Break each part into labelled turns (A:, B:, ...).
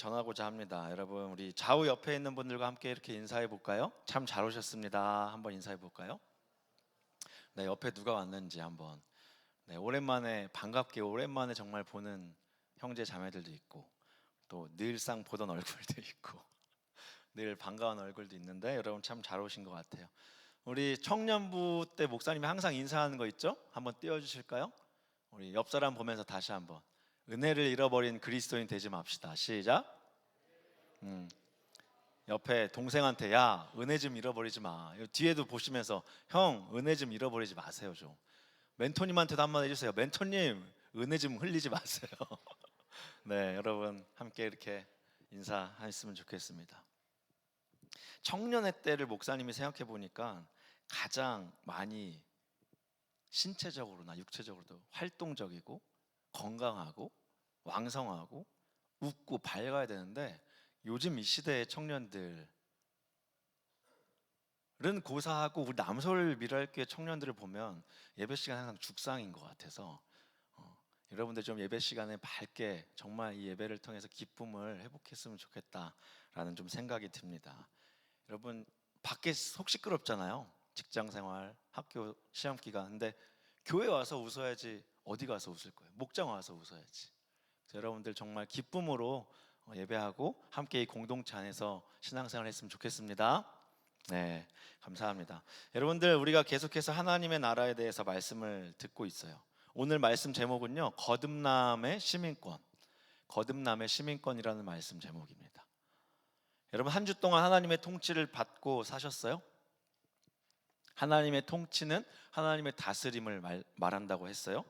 A: 전하고자 합니다. 여러분, 우리 좌우 옆에 있는 분들과 함께 이렇게 인사해 볼까요? 참 잘 오셨습니다. 한번 인사해 볼까요? 네, 옆에 누가 왔는지 한번. 네, 오랜만에 반갑게 오랜만에 정말 보는 형제 자매들도 있고 또 늘상 보던 얼굴도 있고 늘 반가운 얼굴도 있는데 여러분 참 잘 오신 것 같아요. 우리 청년부 때 목사님이 항상 인사하는 거 있죠? 한번 띄워주실까요? 우리 옆 사람 보면서 다시 한번 은혜를 잃어버린 그리스도인 되지 맙시다. 시작. 음, 옆에 동생한테 야 은혜 좀 잃어버리지 마. 뒤에도 보시면서 형 은혜 좀 잃어버리지 마세요 좀. 멘토님한테도 한번 해주세요. 멘토님 은혜 좀 흘리지 마세요. 네, 여러분 함께 이렇게 인사했으면 좋겠습니다. 청년의 때를 목사님이 생각해 보니까 가장 많이 신체적으로나 육체적으로도 활동적이고 건강하고 왕성하고 웃고 밝아야 되는데 요즘 이 시대의 청년들은 고사하고 우리 남서울 미랄교회 청년들을 보면 예배 시간 항상 죽상인 것 같아서 여러분들 좀 예배 시간에 밝게 정말 이 예배를 통해서 기쁨을 회복했으면 좋겠다라는 좀 생각이 듭니다. 여러분 밖에 속 시끄럽잖아요. 직장생활, 학교 시험 기간. 근데 교회 와서 웃어야지 어디 가서 웃을 거예요? 목장 와서 웃어야지. 그래서 여러분들 정말 기쁨으로 예배하고 함께 이 공동체 안에서 신앙생활 했으면 좋겠습니다. 네, 감사합니다. 여러분들 우리가 계속해서 하나님의 나라에 대해서 말씀을 듣고 있어요. 오늘 말씀 제목은요, 거듭남의 시민권. 거듭남의 시민권이라는 말씀 제목입니다. 여러분 한 주 동안 하나님의 통치를 받고 사셨어요? 하나님의 통치는 하나님의 다스림을 말한다고 했어요.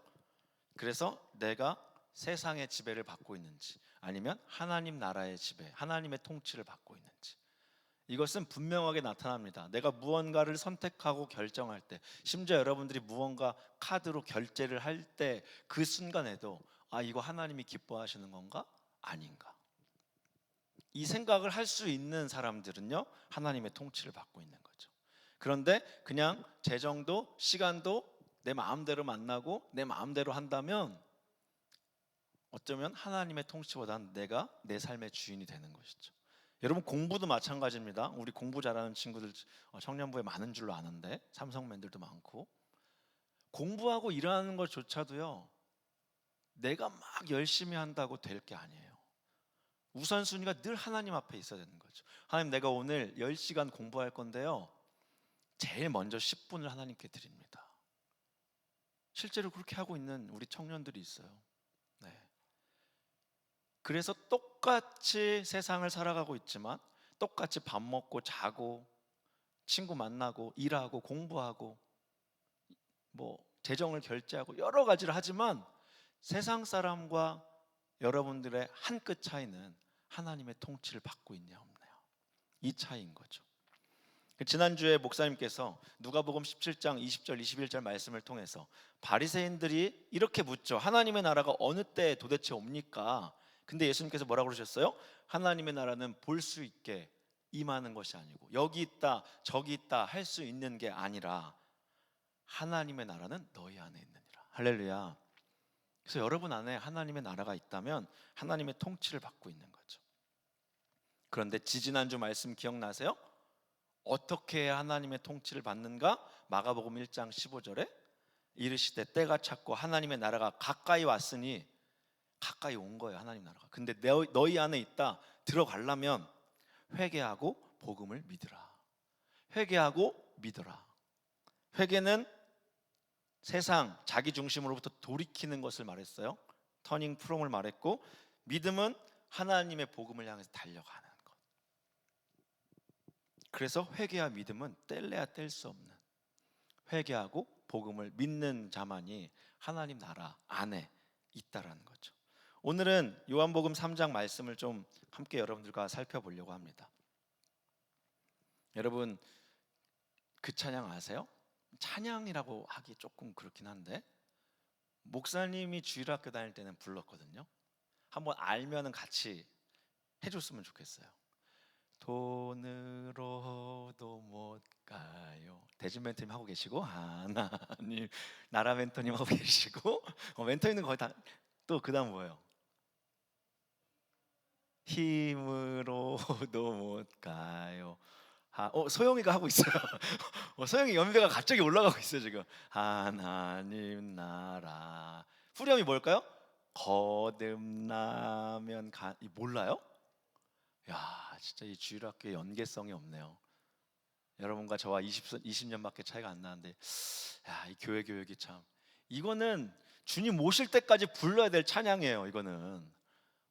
A: 그래서 내가 세상의 지배를 받고 있는지 아니면 하나님 나라의 지배, 하나님의 통치를 받고 있는지, 이것은 분명하게 나타납니다. 내가 무언가를 선택하고 결정할 때, 심지어 여러분들이 무언가 카드로 결제를 할 때 그 순간에도 아, 이거 하나님이 기뻐하시는 건가? 아닌가? 이 생각을 할 수 있는 사람들은요, 하나님의 통치를 받고 있는 거죠. 그런데 그냥 재정도 시간도 내 마음대로 만나고 내 마음대로 한다면 어쩌면 하나님의 통치보다는 내가 내 삶의 주인이 되는 것이죠. 여러분 공부도 마찬가지입니다. 우리 공부 잘하는 친구들 청년부에 많은 줄로 아는데 삼성맨들도 많고, 공부하고 일하는 것조차도요 내가 막 열심히 한다고 될 게 아니에요. 우선순위가 늘 하나님 앞에 있어야 되는 거죠. 하나님, 내가 오늘 10시간 공부할 건데요 제일 먼저 10분을 하나님께 드립니다. 실제로 그렇게 하고 있는 우리 청년들이 있어요. 네. 그래서 똑같이 세상을 살아가고 있지만 똑같이 밥 먹고 자고 친구 만나고 일하고 공부하고 뭐 재정을 결제하고 여러 가지를 하지만 세상 사람과 여러분들의 한 끗 차이는 하나님의 통치를 받고 있냐 없나요? 이 차이인 거죠. 지난주에 목사님께서 누가복음 17장 20절 21절 말씀을 통해서 바리새인들이 이렇게 묻죠. 하나님의 나라가 어느 때 도대체 옵니까? 근데 예수님께서 뭐라고 그러셨어요? 하나님의 나라는 볼 수 있게 임하는 것이 아니고 여기 있다 저기 있다 할 수 있는 게 아니라 하나님의 나라는 너희 안에 있느니라. 할렐루야. 그래서 여러분 안에 하나님의 나라가 있다면 하나님의 통치를 받고 있는 거죠. 그런데 지지난주 말씀 기억나세요? 어떻게 해야 하나님의 통치를 받는가? 마가복음 1장 15절에 이르시되 때가 찼고 하나님의 나라가 가까이 왔으니, 가까이 온 거예요 하나님 나라가. 근데 너희 안에 있다. 들어가려면 회개하고 복음을 믿으라. 회개하고 믿어라. 회개는 세상 자기 중심으로부터 돌이키는 것을 말했어요. 터닝 프롬을 말했고, 믿음은 하나님의 복음을 향해서 달려가는 것. 그래서 회개와 믿음은 뗄래야 뗄 수 없는, 회개하고 복음을 믿는 자만이 하나님 나라 안에 있다라는 거죠. 오늘은 요한복음 3장 말씀을 좀 함께 여러분들과 살펴보려고 합니다. 여러분 그 찬양 아세요? 찬양이라고 하기 조금 그렇긴 한데 목사님이 주일학교 다닐 때는 불렀거든요. 한번 알면은 같이 해줬으면 좋겠어요. 돈으로도 못 가요. 대준 멘토님 하고 계시고, 하나님 나라 멘토님 하고 계시고, 멘토님은 거의 다. 또 그다음 뭐예요? 힘으로도 못 가요. 소영이가 하고 있어요. 소영이 연배가 갑자기 올라가고 있어요 지금. 하나님 나라. 후렴이 뭘까요? 거듭나면 몰라요? 야, 진짜 이 주일학교의 연계성이 없네요. 여러분과 저와 20년밖에 차이가 안 나는데, 야, 이 교회 교육이 참, 이거는 주님 오실 때까지 불러야 될 찬양이에요. 이거는,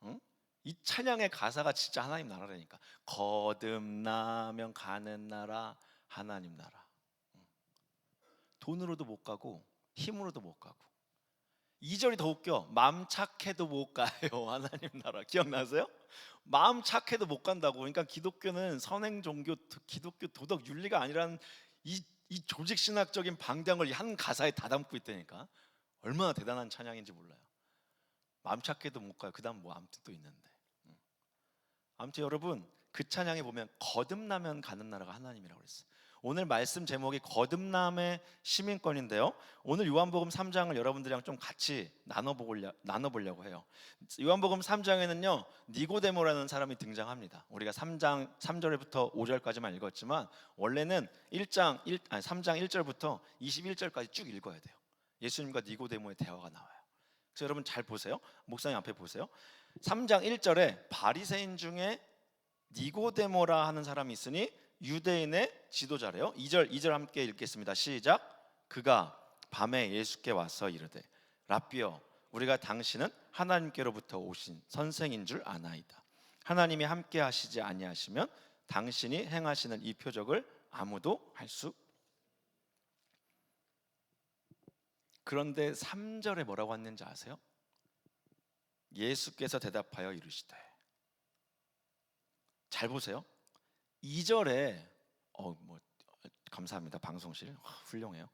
A: 응? 이 찬양의 가사가 진짜 하나님 나라라니까. 거듭나면 가는 나라, 하나님 나라. 돈으로도 못 가고 힘으로도 못 가고. 2절이 더 웃겨. 마음 착해도 못 가요. 하나님 나라. 기억나세요? 마음 착해도 못 간다고. 그러니까 기독교는 선행 종교, 기독교 도덕 윤리가 아니라는 이 조직 신학적인 방향을 한 가사에 다 담고 있다니까. 얼마나 대단한 찬양인지 몰라요. 마음 착해도 못 가요. 그다음 뭐 아무튼 또 있는데. 아무튼 여러분, 그 찬양에 보면 거듭나면 가는 나라가 하나님이라고 그랬어요. 오늘 말씀 제목이 거듭남의 시민권인데요, 오늘 요한복음 3장을 여러분들이랑 좀 같이 나눠보려고 해요. 요한복음 3장에는요 니고데모라는 사람이 등장합니다. 우리가 3장 3절부터 5절까지만 읽었지만 원래는 3장 1절부터 21절까지 쭉 읽어야 돼요. 예수님과 니고데모의 대화가 나와요. 그래서 여러분 잘 보세요. 목사님 앞에 보세요. 3장 1절에 바리새인 중에 니고데모라 하는 사람이 있으니 유대인의 지도자래요. 2절 함께 읽겠습니다. 시작. 그가 밤에 예수께 와서 이르되 랍비여, 우리가 당신은 하나님께로부터 오신 선생인 줄 아나이다. 하나님이 함께 하시지 아니하시면 당신이 행하시는 이 표적을 아무도 할 수. 그런데 3절에 뭐라고 했는지 아세요? 예수께서 대답하여 이르시되. 잘 보세요. 2절에 감사합니다. 방송실 훌륭해요.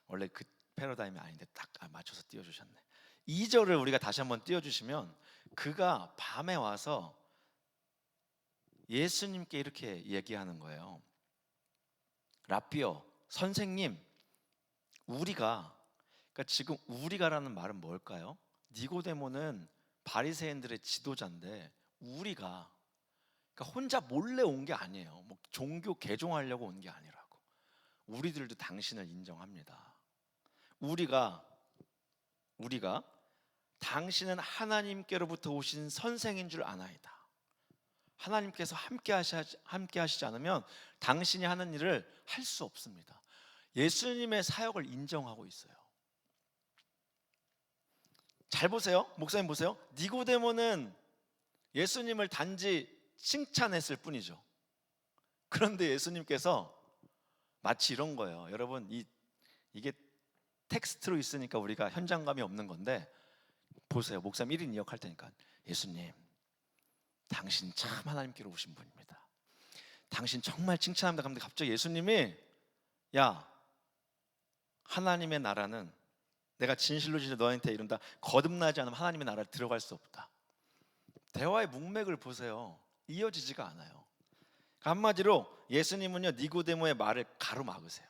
A: 원래 그 패러다임이 아닌데 딱 맞춰서 띄워주셨네. 2절을 우리가 다시 한번 띄워주시면, 그가 밤에 와서 예수님께 이렇게 얘기하는 거예요. 랍비여, 선생님, 우리가, 그러니까 지금 우리가라는 말은 뭘까요? 니고데모는 바리새인들의 지도자인데 우리가, 그러니까 혼자 몰래 온 게 아니에요. 뭐 종교 개종하려고 온 게 아니라고. 우리들도 당신을 인정합니다. 우리가 당신은 하나님께로부터 오신 선생인 줄 아나이다. 하나님께서 함께 하시지 않으면 당신이 하는 일을 할 수 없습니다. 예수님의 사역을 인정하고 있어요. 잘 보세요. 목사님 보세요. 니고데모는 예수님을 단지 칭찬했을 뿐이죠. 그런데 예수님께서 마치 이런 거예요. 여러분, 이게 텍스트로 있으니까 우리가 현장감이 없는 건데, 보세요. 목사님 1인 2역 할 테니까. 예수님, 당신 참 하나님께로 오신 분입니다. 당신 정말 칭찬합니다. 그런데 갑자기 예수님이, 야, 하나님의 나라는, 내가 진실로 너한테 이른다, 거듭나지 않으면 하나님의 나라에 들어갈 수 없다. 대화의 문맥을 보세요. 이어지지가 않아요. 한마디로 예수님은요 니고데모의 말을 가로막으세요.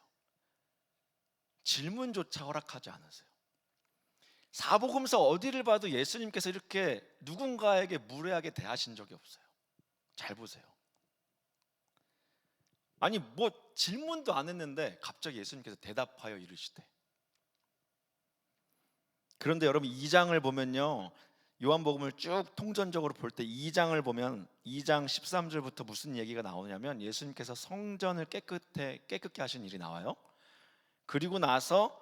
A: 질문조차 허락하지 않으세요. 사복음서 어디를 봐도 예수님께서 이렇게 누군가에게 무례하게 대하신 적이 없어요. 잘 보세요. 아니 뭐 질문도 안 했는데 갑자기 예수님께서 대답하여 이르시되. 그런데 여러분 2장을 보면요, 요한복음을 쭉 통전적으로 볼 때 2장을 보면 2장 13절부터 무슨 얘기가 나오냐면, 예수님께서 성전을 깨끗게 하신 일이 나와요. 그리고 나서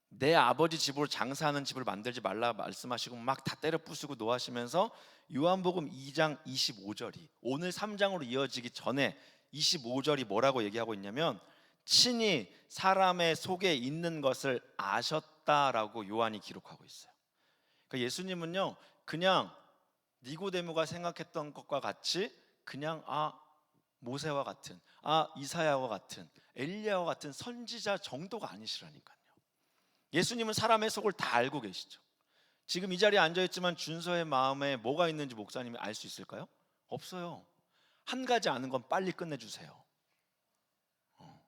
A: 내 아버지 집으로 장사하는 집을 만들지 말라 말씀하시고 막 다 때려 부수고 노하시면서, 요한복음 2장 25절이 오늘 3장으로 이어지기 전에 25절이 뭐라고 얘기하고 있냐면, 친히 사람의 속에 있는 것을 아셨다라고 요한이 기록하고 있어요. 그러니까 예수님은요 그냥 니고데모가 생각했던 것과 같이 그냥 모세와 같은, 이사야와 같은, 엘리야와 같은 선지자 정도가 아니시라니까요. 예수님은 사람의 속을 다 알고 계시죠. 지금 이 자리에 앉아있지만 준서의 마음에 뭐가 있는지 목사님이 알 수 있을까요? 없어요. 한 가지 아는 건 빨리 끝내주세요.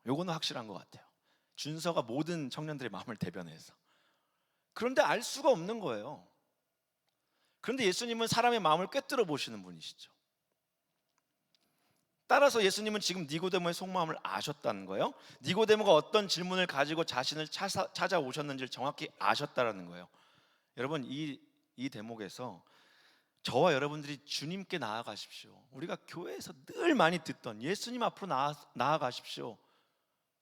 A: 요거는 확실한 것 같아요. 준서가 모든 청년들의 마음을 대변해서. 그런데 알 수가 없는 거예요. 그런데 예수님은 사람의 마음을 꿰뚫어 보시는 분이시죠. 따라서 예수님은 지금 니고데모의 속마음을 아셨다는 거예요. 니고데모가 어떤 질문을 가지고 자신을 찾아오셨는지를 정확히 아셨다라는 거예요. 여러분, 이 대목에서 저와 여러분들이 주님께 나아가십시오. 우리가 교회에서 늘 많이 듣던 예수님 앞으로 나아가십시오.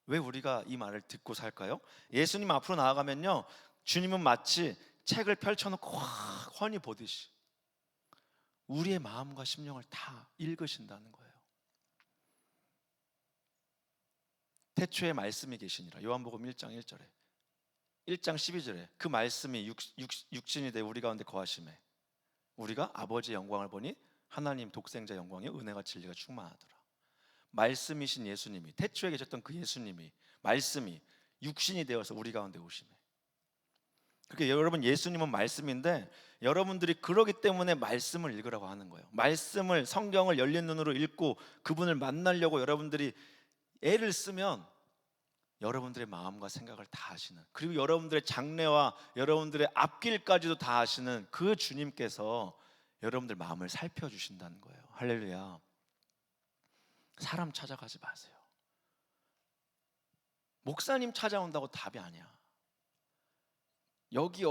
A: 왜 우리가 이 말을 듣고 살까요? 예수님 앞으로 나아가면요, 주님은 마치 책을 펼쳐놓고 훤히 보듯이 우리의 마음과 심령을 다 읽으신다는 거예요. 태초에 말씀이 계시니라. 요한복음 1장 1절에 1장 12절에 그 말씀이 육신이 돼 우리 가운데 거하심에 우리가 아버지의 영광을 보니 하나님 독생자 영광의 은혜와 진리가 충만하더라. 말씀이신 예수님이, 태초에 계셨던 그 예수님이, 말씀이 육신이 되어서 우리 가운데 오심에, 그렇게 여러분, 예수님은 말씀인데 여러분들이 그러기 때문에 말씀을 읽으라고 하는 거예요. 말씀을, 성경을 열린 눈으로 읽고 그분을 만나려고 여러분들이 애를 쓰면 여러분들의 마음과 생각을 다 아시는, 그리고 여러분들의 장래와 여러분들의 앞길까지도 다 아시는 그 주님께서 여러분들 마음을 살펴주신다는 거예요. 할렐루야. 사람 찾아가지 마세요. 목사님 찾아온다고 답이 아니야. 여기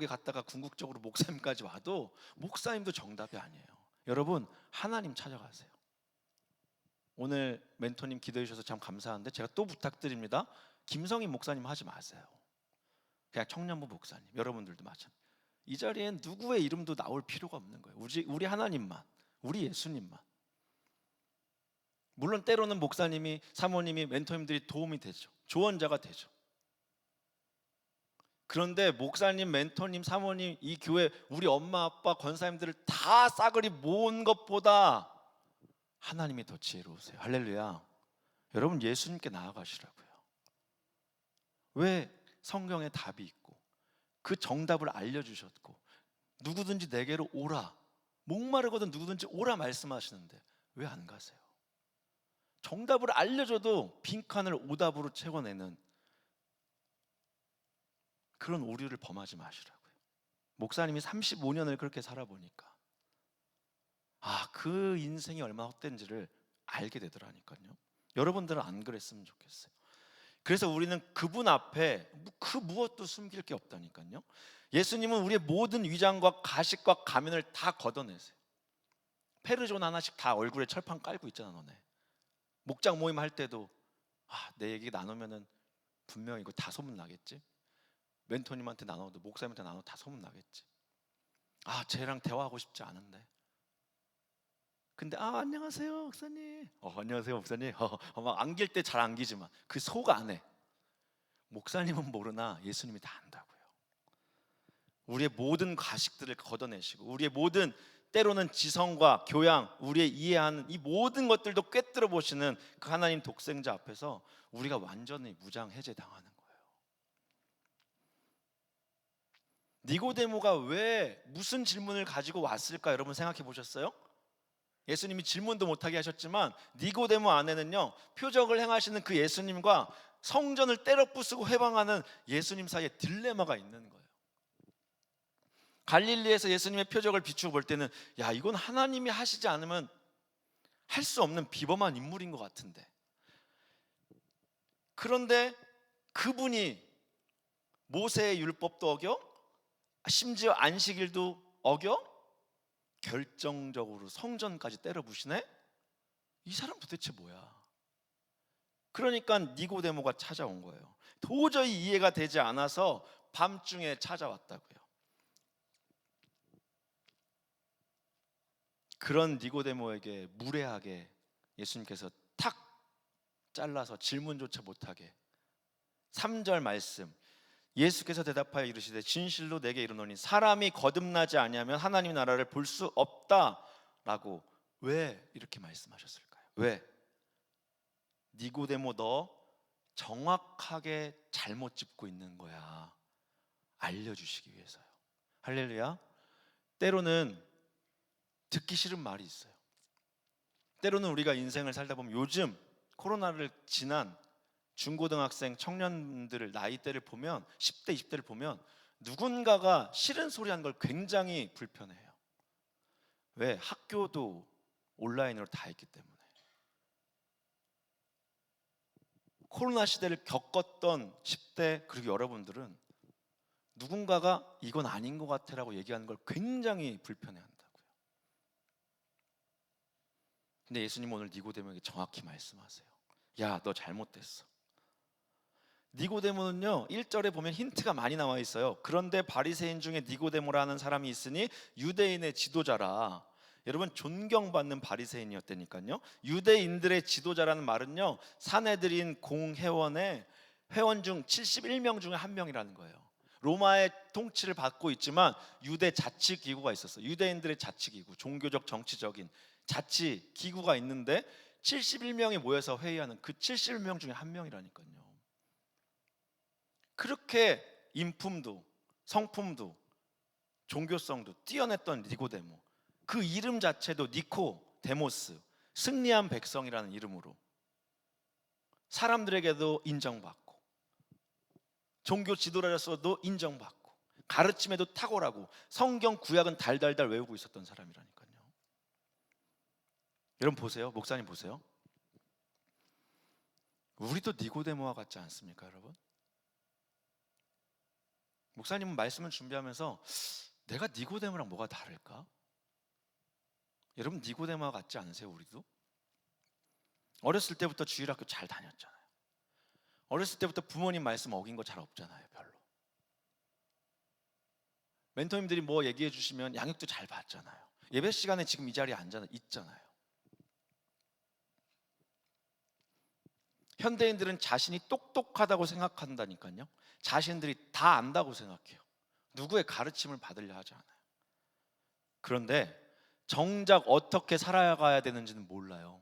A: 갔다가 궁극적으로 목사님까지 와도 목사님도 정답이 아니에요. 여러분, 하나님 찾아가세요. 오늘 멘토님 기도해 주셔서 참 감사한데 제가 또 부탁드립니다. 김성희 목사님 하지 마세요. 그냥 청년부 목사님, 여러분들도 마찬가지. 이 자리엔 누구의 이름도 나올 필요가 없는 거예요. 우리 하나님만, 우리 예수님만. 물론 때로는 목사님이, 사모님이, 멘토님들이 도움이 되죠. 조언자가 되죠. 그런데 목사님, 멘토님, 사모님, 이 교회 우리 엄마, 아빠, 권사님들을 다 싸그리 모은 것보다 하나님이 더 지혜로우세요. 할렐루야. 여러분, 예수님께 나아가시라고요. 왜? 성경에 답이 있고 그 정답을 알려주셨고 누구든지 내게로 오라, 목마르거든 누구든지 오라 말씀하시는데 왜 안 가세요? 정답을 알려줘도 빈칸을 오답으로 채워내는 그런 오류를 범하지 마시라고요. 목사님이 35년을 그렇게 살아보니까 그 인생이 얼마나 헛된지를 알게 되더라니까요. 여러분들은 안 그랬으면 좋겠어요. 그래서 우리는 그분 앞에 그 무엇도 숨길 게 없다니까요. 예수님은 우리의 모든 위장과 가식과 가면을 다 걷어내세요. 페르존 하나씩 다 얼굴에 철판 깔고 있잖아. 너네 목장 모임 할 때도 내 얘기 나누면은 분명히 이거 다 소문나겠지. 멘토님한테 나눠도, 목사님한테 나눠도 다 소문나겠지. 쟤랑 대화하고 싶지 않은데, 근데 안녕하세요 목사님, 안녕하세요 목사님, 막 안길 때 잘 안기지만 그 속 안에 목사님은 모르나 예수님이 다 안다고요. 우리의 모든 가식들을 걷어내시고 우리의 모든, 때로는 지성과 교양, 우리의 이해하는 이 모든 것들도 꿰뚫어 보시는 그 하나님 독생자 앞에서 우리가 완전히 무장 해제당하는 거예요. 니고데모가 왜 무슨 질문을 가지고 왔을까 여러분 생각해 보셨어요? 예수님이 질문도 못하게 하셨지만 니고데모 안에는요, 표적을 행하시는 그 예수님과 성전을 때려 부수고 회방하는 예수님 사이에 딜레마가 있는 거예요. 갈릴리에서 예수님의 표적을 비추어 볼 때는 이건 하나님이 하시지 않으면 할 수 없는 비범한 인물인 것 같은데, 그런데 그분이 모세의 율법도 어겨, 심지어 안식일도 어겨 결정적으로 성전까지 때려 부시네? 이 사람 도대체 뭐야? 그러니까 니고데모가 찾아온 거예요. 도저히 이해가 되지 않아서 밤중에 찾아왔다고요. 그런 니고데모에게 무례하게 예수님께서 탁 잘라서 질문조차 못하게 3절 말씀, 예수께서 대답하여 이르시되 진실로 내게 이르노니 사람이 거듭나지 아니하면 하나님 나라를 볼 수 없다라고 왜 이렇게 말씀하셨을까요? 왜? 니고데모, 너 정확하게 잘못 짚고 있는 거야. 알려주시기 위해서요. 할렐루야. 때로는 듣기 싫은 말이 있어요. 때로는 우리가 인생을 살다 보면 요즘 코로나를 지난 중고등학생 청년들을, 나이대를 보면 10대 20대를 보면 누군가가 싫은 소리 하는 걸 굉장히 불편해해요. 왜? 학교도 온라인으로 다 했기 때문에. 코로나 시대를 겪었던 10대 그리고 여러분들은 누군가가 이건 아닌 것 같아라고 얘기하는 걸 굉장히 불편해한다고요. 근데 예수님은 오늘 니고데모에게 정확히 말씀하세요. 야, 너 잘못됐어. 니고데모는요 1절에 보면 힌트가 많이 나와 있어요. 그런데 바리새인 중에 니고데모라는 사람이 있으니 유대인의 지도자라. 여러분, 존경받는 바리새인이었다니까요. 유대인들의 지도자라는 말은요 산헤드린 공회원의 회원 중 71명 중에 한 명이라는 거예요. 로마의 통치를 받고 있지만 유대 자치 기구가 있었어요. 유대인들의 자치 기구, 종교적 정치적인 자치 기구가 있는데 71명이 모여서 회의하는 그 71명 중에 한 명이라니까요. 그렇게 인품도 성품도 종교성도 뛰어냈던 니고데모, 그 이름 자체도 니코데모스, 승리한 백성이라는 이름으로 사람들에게도 인정받고 종교 지도자로서도 인정받고 가르침에도 탁월하고 성경 구약은 달달달 외우고 있었던 사람이라니까요. 여러분 보세요. 목사님 보세요. 우리도 니고데모와 같지 않습니까, 여러분? 목사님은 말씀을 준비하면서 내가 니고데모랑 뭐가 다를까? 여러분 니고데모와 같지 않으세요? 우리도? 어렸을 때부터 주일학교 잘 다녔잖아요. 어렸을 때부터 부모님 말씀 어긴 거 잘 없잖아요, 별로. 멘토님들이 뭐 얘기해 주시면 양육도 잘 받잖아요. 예배 시간에 지금 이 자리에 있잖아요. 현대인들은 자신이 똑똑하다고 생각한다니까요. 자신들이 다 안다고 생각해요. 누구의 가르침을 받으려 하지 않아요. 그런데 정작 어떻게 살아가야 되는지는 몰라요.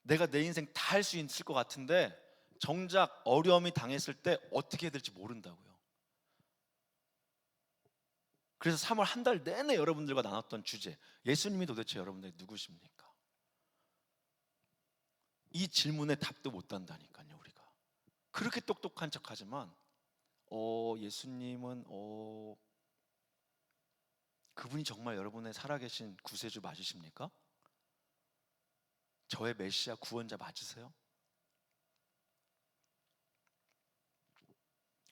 A: 내가 내 인생 다 할 수 있을 것 같은데 정작 어려움이 당했을 때 어떻게 해야 될지 모른다고요. 그래서 3월 한 달 내내 여러분들과 나눴던 주제, 예수님이 도대체 여러분들이 누구십니까? 이 질문에 답도 못 단다니까요. 우리가 그렇게 똑똑한 척하지만 예수님은 그분이 정말 여러분의 살아계신 구세주 맞으십니까? 저의 메시아 구원자 맞으세요?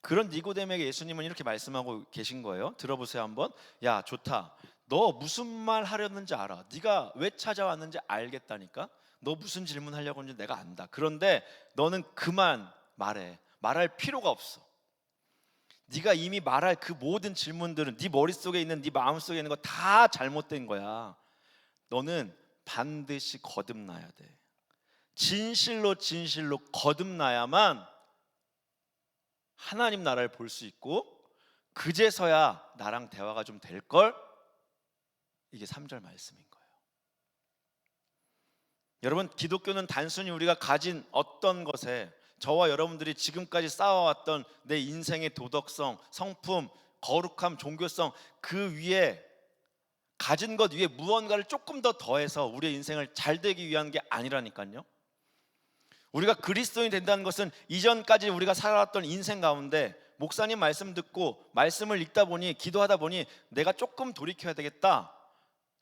A: 그런 니고데모에게 예수님은 이렇게 말씀하고 계신 거예요. 들어보세요 한번. 야, 좋다. 너 무슨 말 하려는지 알아. 네가 왜 찾아왔는지 알겠다니까. 너 무슨 질문 하려고 하는지 내가 안다. 그런데 너는 그만 말해. 말할 필요가 없어. 네가 이미 말할 그 모든 질문들은 네 머릿속에 있는, 네 마음속에 있는 거 다 잘못된 거야. 너는 반드시 거듭나야 돼. 진실로 진실로 거듭나야만 하나님 나라를 볼 수 있고 그제서야 나랑 대화가 좀 될걸. 이게 3절 말씀인 거예요. 여러분, 기독교는 단순히 우리가 가진 어떤 것에, 저와 여러분들이 지금까지 쌓아왔던 내 인생의 도덕성, 성품, 거룩함, 종교성, 그 위에 가진 것 위에 무언가를 조금 더 더해서 우리의 인생을 잘 되기 위한 게 아니라니까요. 우리가 그리스도인이 된다는 것은 이전까지 우리가 살아왔던 인생 가운데 목사님 말씀 듣고 말씀을 읽다 보니, 기도하다 보니 내가 조금 돌이켜야 되겠다,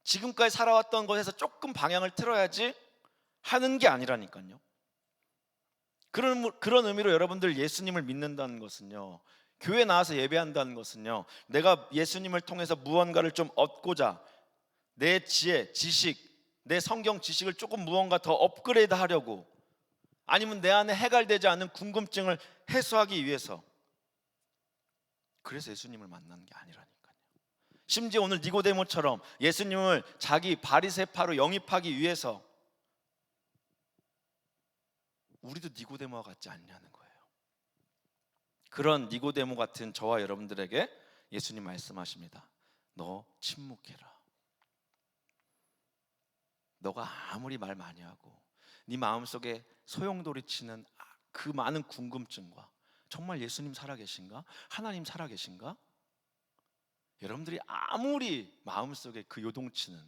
A: 지금까지 살아왔던 것에서 조금 방향을 틀어야지 하는 게 아니라니까요. 그런 의미로 여러분들 예수님을 믿는다는 것은요, 교회 나와서 예배한다는 것은요, 내가 예수님을 통해서 무언가를 좀 얻고자 내 지혜, 지식, 내 성경 지식을 조금 무언가 더 업그레이드 하려고, 아니면 내 안에 해결되지 않는 궁금증을 해소하기 위해서, 그래서 예수님을 만나는 게 아니라니까요. 심지어 오늘 니고데모처럼 예수님을 자기 바리새파로 영입하기 위해서 우리도 니고데모와 같지 않냐는 거예요. 그런 니고데모 같은 저와 여러분들에게 예수님 말씀하십니다. 너 침묵해라. 너가 아무리 말 많이 하고 네 마음속에 소용돌이치는 그 많은 궁금증과, 정말 예수님 살아계신가? 하나님 살아계신가? 여러분들이 아무리 마음속에 그 요동치는,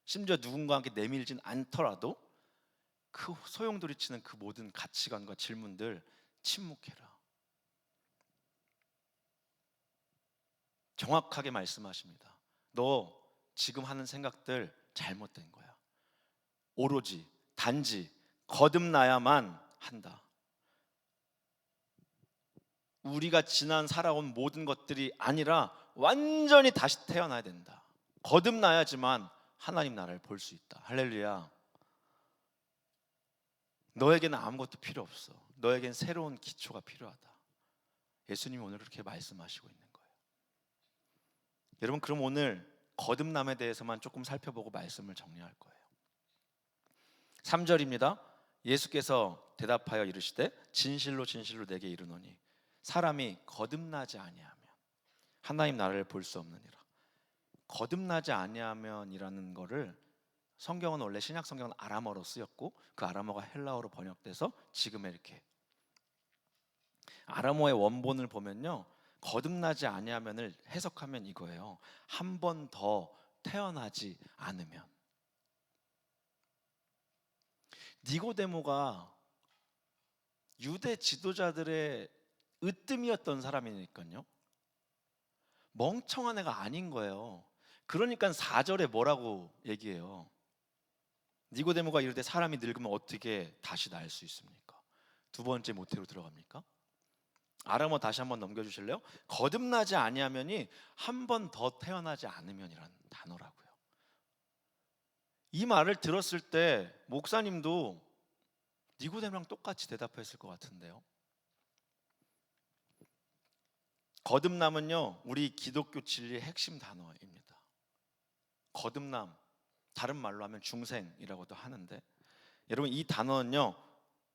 A: 심지어 누군가와 함께 내밀진 않더라도 그 소용돌이치는 그 모든 가치관과 질문들 침묵해라. 정확하게 말씀하십니다. 너 지금 하는 생각들 잘못된 거야. 오로지 단지 거듭나야만 한다. 우리가 지난 살아온 모든 것들이 아니라 완전히 다시 태어나야 된다. 거듭나야지만 하나님 나라를 볼 수 있다. 할렐루야. 너에게는 아무것도 필요 없어. 너에겐 새로운 기초가 필요하다. 예수님이 오늘 그렇게 말씀하시고 있는 거예요. 여러분, 그럼 오늘 거듭남에 대해서만 조금 살펴보고 말씀을 정리할 거예요. 3절입니다. 예수께서 대답하여 이르시되 진실로 진실로 내게 이르노니 사람이 거듭나지 아니하면 하나님 나라를 볼 수 없느니라. 거듭나지 아니하면이라는 거를 성경은 원래 신약 성경은 아람어로 쓰였고 그 아람어가 헬라어로 번역돼서 지금 이렇게 아람어의 원본을 보면요, 거듭나지 아니하면을 해석하면 이거예요. 한 번 더 태어나지 않으면. 니고데모가 유대 지도자들의 으뜸이었던 사람이니까요, 멍청한 애가 아닌 거예요. 그러니까 4절에 뭐라고 얘기해요? 니고데모가 이르되 사람이 늙으면 어떻게 다시 날 수 있습니까? 두 번째 모태로 들어갑니까? 아람어 다시 한번 넘겨주실래요? 거듭나지 아니하면이 한 번 더 태어나지 않으면이라는 단어라고요. 이 말을 들었을 때 목사님도 니고데모랑 똑같이 대답했을 것 같은데요. 거듭남은요, 우리 기독교 진리의 핵심 단어입니다. 거듭남, 다른 말로 하면 중생이라고도 하는데, 여러분 이 단어는요,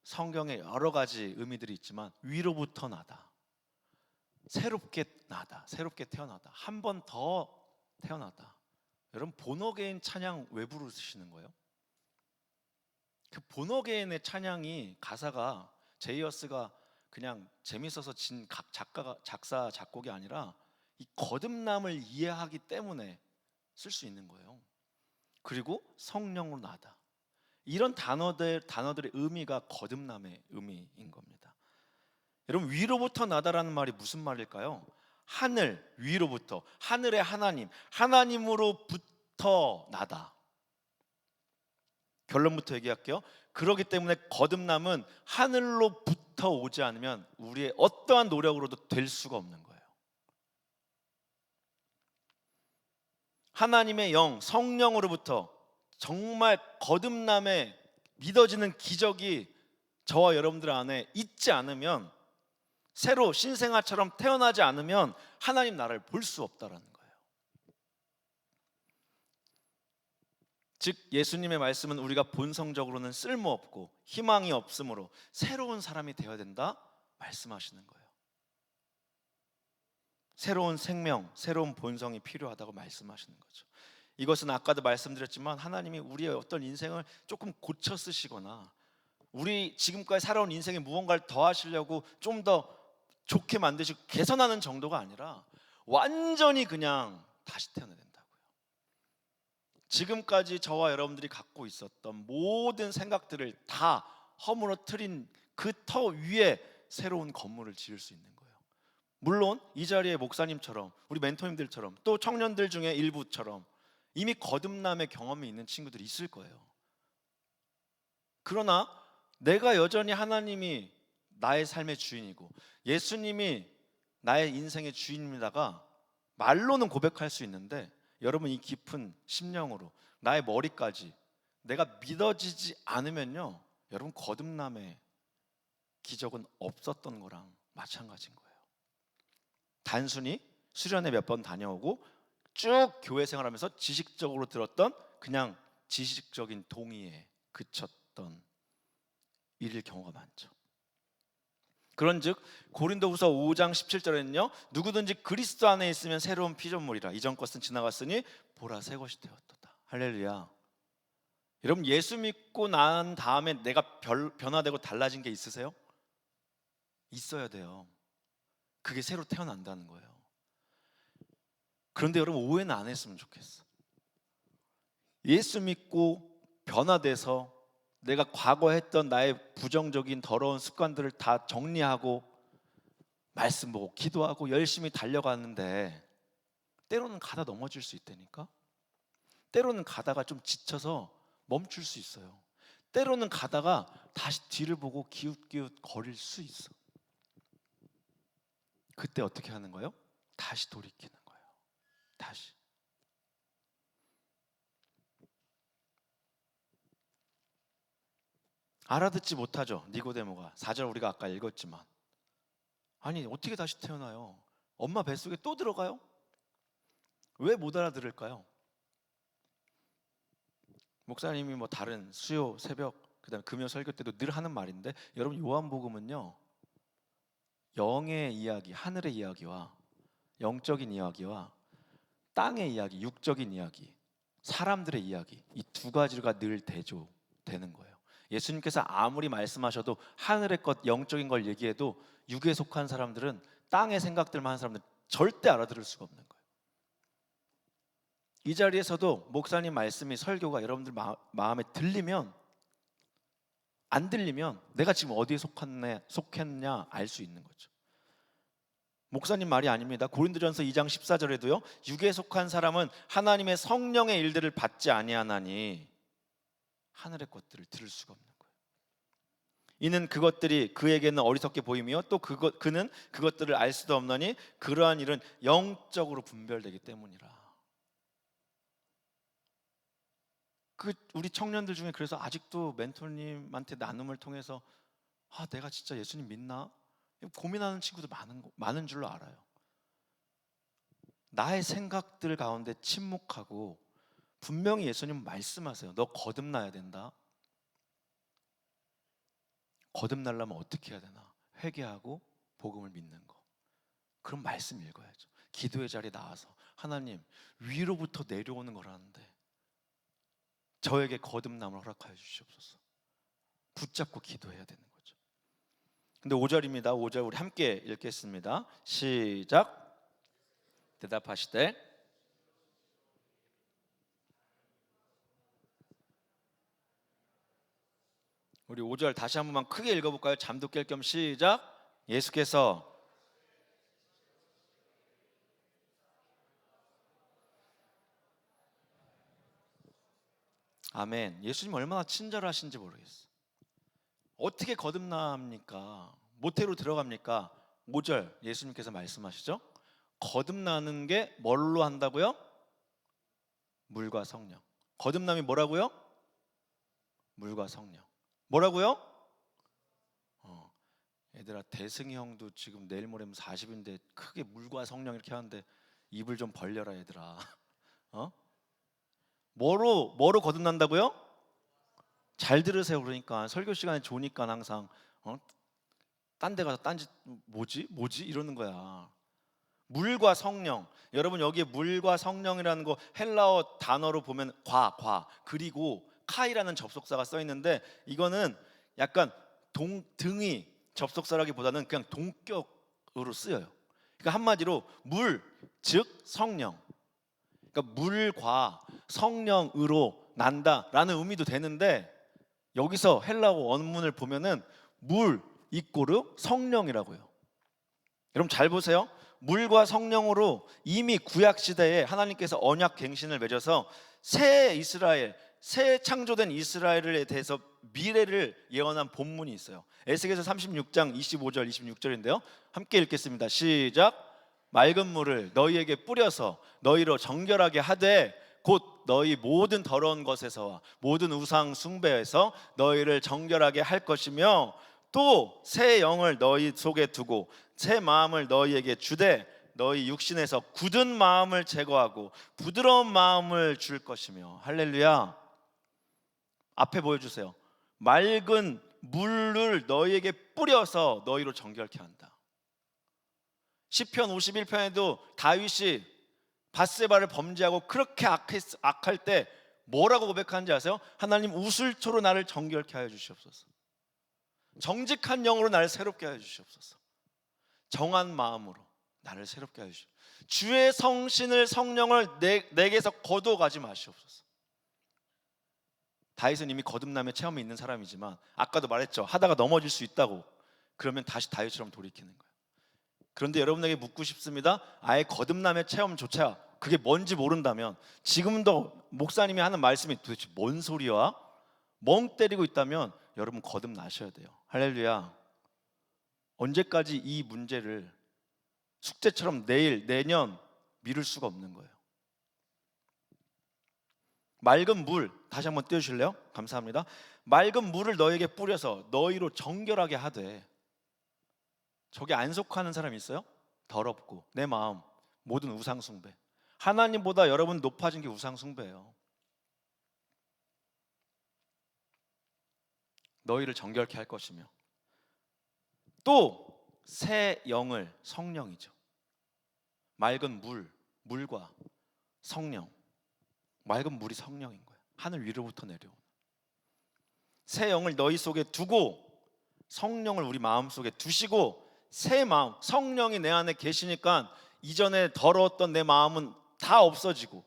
A: 성경에 여러 가지 의미들이 있지만 위로부터 나다, 새롭게 나다, 새롭게 태어나다, 한 번 더 태어나다. 여러분 본어게인 찬양 왜 부르시는 거예요? 그 본어게인의 찬양이 가사가 제이어스가 그냥 재밌어서 진 작사 작곡이 아니라 이 거듭남을 이해하기 때문에 쓸 수 있는 거예요. 그리고 성령으로 나다, 이런 단어들의 의미가 거듭남의 의미인 겁니다. 여러분 위로부터 나다라는 말이 무슨 말일까요? 하늘 위로부터, 하늘의 하나님, 하나님으로부터 나다. 결론부터 얘기할게요. 그렇기 때문에 거듭남은 하늘로부터 오지 않으면 우리의 어떠한 노력으로도 될 수가 없는 거예요. 하나님의 영, 성령으로부터 정말 거듭남에 믿어지는 기적이 저와 여러분들 안에 있지 않으면, 새로 신생아처럼 태어나지 않으면 하나님 나라를 볼 수 없다라는 거예요. 즉 예수님의 말씀은 우리가 본성적으로는 쓸모없고 희망이 없으므로 새로운 사람이 되어야 된다 말씀하시는 거예요. 새로운 생명, 새로운 본성이 필요하다고 말씀하시는 거죠. 이것은 아까도 말씀드렸지만 하나님이 우리의 어떤 인생을 조금 고쳐 쓰시거나 우리 지금까지 살아온 인생에 무언가를 더하시려고 좀 더 좋게 만드시고 개선하는 정도가 아니라 완전히 그냥 다시 태어나야 된다고요. 지금까지 저와 여러분들이 갖고 있었던 모든 생각들을 다 허물어뜨린 그 터 위에 새로운 건물을 지을 수 있는 거예요. 물론 이 자리에 목사님처럼 우리 멘토님들처럼 또 청년들 중에 일부처럼 이미 거듭남의 경험이 있는 친구들이 있을 거예요. 그러나 내가 여전히 하나님이 나의 삶의 주인이고 예수님이 나의 인생의 주인입니다가 말로는 고백할 수 있는데, 여러분 이 깊은 심령으로 나의 머리까지 내가 믿어지지 않으면요, 여러분 거듭남의 기적은 없었던 거랑 마찬가지인 거예요. 단순히 수련회 몇 번 다녀오고 쭉 교회 생활하면서 지식적으로 들었던 그냥 지식적인 동의에 그쳤던 일일 경우가 많죠. 그런즉 고린도후서 5장 17절에는요, 누구든지 그리스도 안에 있으면 새로운 피조물이라, 이전 것은 지나갔으니 보라 새 것이 되었도다. 할렐루야. 여러분 예수 믿고 난 다음에 내가 변화되고 달라진 게 있으세요? 있어야 돼요. 그게 새로 태어난다는 거예요. 그런데 여러분 오해는 안 했으면 좋겠어. 예수 믿고 변화돼서 내가 과거 했던 나의 부정적인 더러운 습관들을 다 정리하고 말씀 보고 기도하고 열심히 달려가는데 때로는 가다 넘어질 수 있다니까. 때로는 가다가 좀 지쳐서 멈출 수 있어요. 때로는 가다가 다시 뒤를 보고 기웃기웃 거릴 수 있어. 그때 어떻게 하는 거예요? 다시 돌이키는 거예요. 다시. 알아듣지 못하죠. 니고데모가 4절 우리가 아까 읽었지만, 아니 어떻게 다시 태어나요? 엄마 뱃속에 또 들어가요? 왜 못 알아들을까요? 목사님이 뭐 다른 수요, 새벽, 그다음 금요 설교 때도 늘 하는 말인데, 여러분 요한복음은요, 영의 이야기, 하늘의 이야기와 영적인 이야기와 땅의 이야기, 육적인 이야기, 사람들의 이야기, 이 두 가지가 늘 대조되는 거예요. 예수님께서 아무리 말씀하셔도 하늘의 것, 영적인 걸 얘기해도 육에 속한 사람들은, 땅의 생각들만 하는 사람들은 절대 알아들을 수가 없는 거예요. 이 자리에서도 목사님 말씀이, 설교가 여러분들 마음에 들리면, 안 들리면 내가 지금 어디에 속했냐 알 수 있는 거죠. 목사님 말이 아닙니다. 고린도전서 2장 14절에도요, 육에 속한 사람은 하나님의 성령의 일들을 받지 아니하나니 하늘의 것들을 들을 수가 없는 거예요. 이는 그것들이 그에게는 어리석게 보이며 또 그는 그것들을 알 수도 없나니 그러한 일은 영적으로 분별되기 때문이라. 우리 청년들 중에 그래서 아직도 멘토님한테 나눔을 통해서 내가 진짜 예수님 믿나? 고민하는 친구도 많은 줄로 알아요. 나의 생각들 가운데 침묵하고, 분명히 예수님 말씀하세요. 너 거듭나야 된다. 거듭나려면 어떻게 해야 되나? 회개하고 복음을 믿는 거. 그럼 말씀 읽어야죠. 기도의 자리에 나와서 하나님, 위로부터 내려오는 거라는데 저에게 거듭남을 허락하여 주시옵소서. 붙잡고 기도해야 되는 거죠. 근데 5절입니다. 5절 우리 함께 읽겠습니다. 시작. 대답하시되 우리 5절 다시 한 번만 크게 읽어볼까요? 잠도 깰 겸 시작. 예수께서 아멘. 예수님 얼마나 친절하신지 모르겠어. 어떻게 거듭납니까? 모태로 들어갑니까? 5절 예수님께서 말씀하시죠. 거듭나는 게 뭘로 한다고요? 물과 성령. 거듭남이 뭐라고요? 물과 성령. 뭐라고요? 얘들아, 대승이 형도 지금 내일 모레면 40인데 크게 물과 성령 이렇게 하는데 입을 좀 벌려라 얘들아. 뭐로 거듭난다고요? 잘 들으세요. 그러니까 설교 시간에 좋으니까 항상 딴 데 가서 딴짓 뭐지 이러는 거야. 물과 성령. 여러분, 여기에 물과 성령이라는 거 헬라어 단어로 보면 과 그리고 카이라는 접속사가 써 있는데, 이거는 약간 등이 접속사라기보다는 그냥 동격으로 쓰여요. 그러니까 한마디로 물, 즉 성령. 그러니까 물과 성령으로 난다라는 의미도 되는데, 여기서 헬라어 원문을 보면은 물 이꼬르 성령이라고요. 여러분 잘 보세요. 물과 성령으로 이미 구약 시대에 하나님께서 언약 갱신을 맺어서 새 이스라엘, 새 창조된 이스라엘에 대해서 미래를 예언한 본문이 있어요. 에스겔서 36장 25절 26절인데요. 함께 읽겠습니다. 시작. 맑은 물을 너희에게 뿌려서 너희로 정결하게 하되 곧 너희 모든 더러운 것에서와 모든 우상 숭배에서 너희를 정결하게 할 것이며, 또 새 영을 너희 속에 두고 새 마음을 너희에게 주되 너희 육신에서 굳은 마음을 제거하고 부드러운 마음을 줄 것이며. 할렐루야. 앞에 보여주세요. 맑은 물을 너희에게 뿌려서 너희로 정결케 한다. 시편 51편에도 다윗이 밧세바를 범죄하고 그렇게 악할 때 뭐라고 고백하는지 아세요? 하나님, 우슬초로 나를 정결케 하여 주시옵소서. 정직한 영으로 나를 새롭게 하여 주시옵소서. 정한 마음으로 나를 새롭게 하여 주시옵소서. 주의 성신을, 성령을 내게서 거두어가지 마시옵소서. 다윗은 이미 거듭남의 체험이 있는 사람이지만 아까도 말했죠. 하다가 넘어질 수 있다고. 그러면 다시 다윗처럼 돌이키는 거예요. 그런데 여러분에게 묻고 싶습니다. 아예 거듭남의 체험조차 그게 뭔지 모른다면, 지금도 목사님이 하는 말씀이 도대체 뭔 소리야? 멍 때리고 있다면 여러분 거듭나셔야 돼요. 할렐루야. 언제까지 이 문제를 숙제처럼 내일, 내년 미룰 수가 없는 거예요. 맑은 물, 다시 한번 띄워주실래요? 감사합니다. 맑은 물을 너에게 뿌려서 너희로 정결하게 하되. 저게 안 속하는 사람이 있어요? 더럽고 내 마음 모든 우상 숭배. 하나님보다 여러분 높아진 게 우상 숭배예요. 너희를 정결케 할 것이며, 또 새 영을, 성령이죠. 맑은 물, 물과 성령. 맑은 물이 성령인 거예요. 하늘 위로부터 내려오는 새 영을 너희 속에 두고, 성령을 우리 마음 속에 두시고, 새 마음, 성령이 내 안에 계시니까 이전에 더러웠던 내 마음은 다 없어지고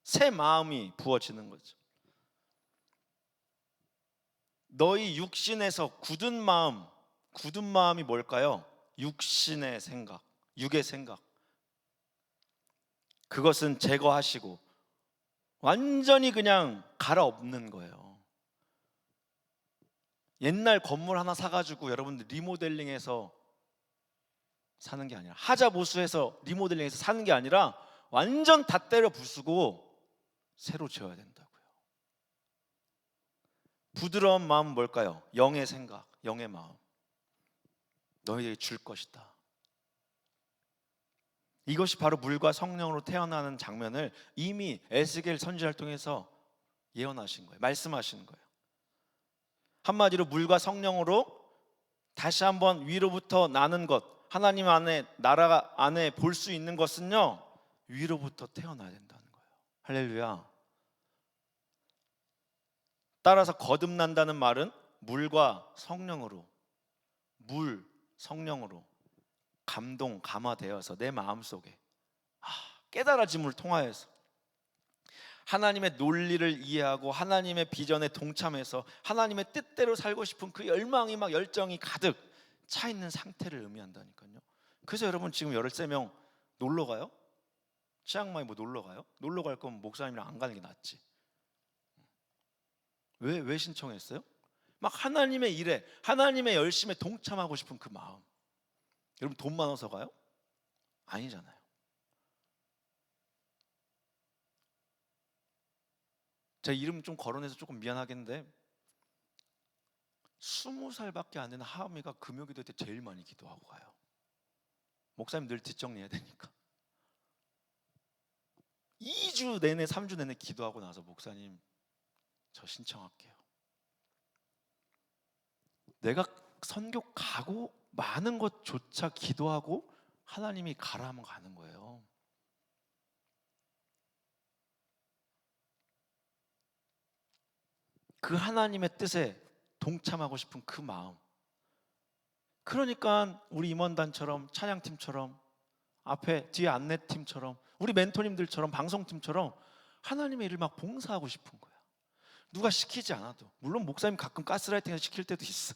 A: 새 마음이 부어지는 거죠. 너희 육신에서 굳은 마음이 뭘까요? 육신의 생각, 육의 생각. 그것은 제거하시고 완전히 그냥 갈아엎는 거예요. 옛날 건물 하나 사가지고 여러분들 리모델링해서 사는 게 아니라, 하자보수해서 리모델링해서 사는 게 아니라 완전 다 때려 부수고 새로 지어야 된다고요. 부드러운 마음은 뭘까요? 영의 생각, 영의 마음. 너희에게 줄 것이다. 이것이 바로 물과 성령으로 태어나는 장면을 이미 에스겔 선지자를 통해서 예언하신 거예요. 말씀하신 거예요. 한마디로 물과 성령으로 다시 한번 위로부터 나는 것, 하나님 안에, 나라 안에 볼 수 있는 것은요, 위로부터 태어나야 된다는 거예요. 할렐루야. 따라서 거듭난다는 말은 물과 성령으로, 물, 성령으로 감화되어서 내 마음속에 깨달아짐을 통하여서 하나님의 논리를 이해하고 하나님의 비전에 동참해서 하나님의 뜻대로 살고 싶은 그 열망이, 막 열정이 가득 차 있는 상태를 의미한다니까요. 그래서 여러분 지금 13명 놀러 가요? 치앙마이 뭐 놀러 가요? 놀러 갈 거면 목사님이랑 안 가는 게 낫지. 왜 신청했어요? 막 하나님의 일에, 하나님의 열심에 동참하고 싶은 그 마음. 여러분 돈 많아서 가요? 아니잖아요. 제 이름 좀 거론해서 조금 미안하겠는데 20살밖에 안 되는 하은이가 금요기도 때 제일 많이 기도하고 가요. 목사님 늘 뒷정리해야 되니까 2주 내내 3주 내내 기도하고 나서 목사님 저 신청할게요. 내가 선교 가고 많은 것조차 기도하고 하나님이 가라 하면 가는 거예요. 그 하나님의 뜻에 동참하고 싶은 그 마음. 그러니까 우리 임원단처럼, 찬양팀처럼, 앞에 뒤에 안내팀처럼, 우리 멘토님들처럼, 방송팀처럼 하나님의 일을 막 봉사하고 싶은 거야. 누가 시키지 않아도. 물론 목사님 가끔 가스라이팅해서 시킬 때도 있어.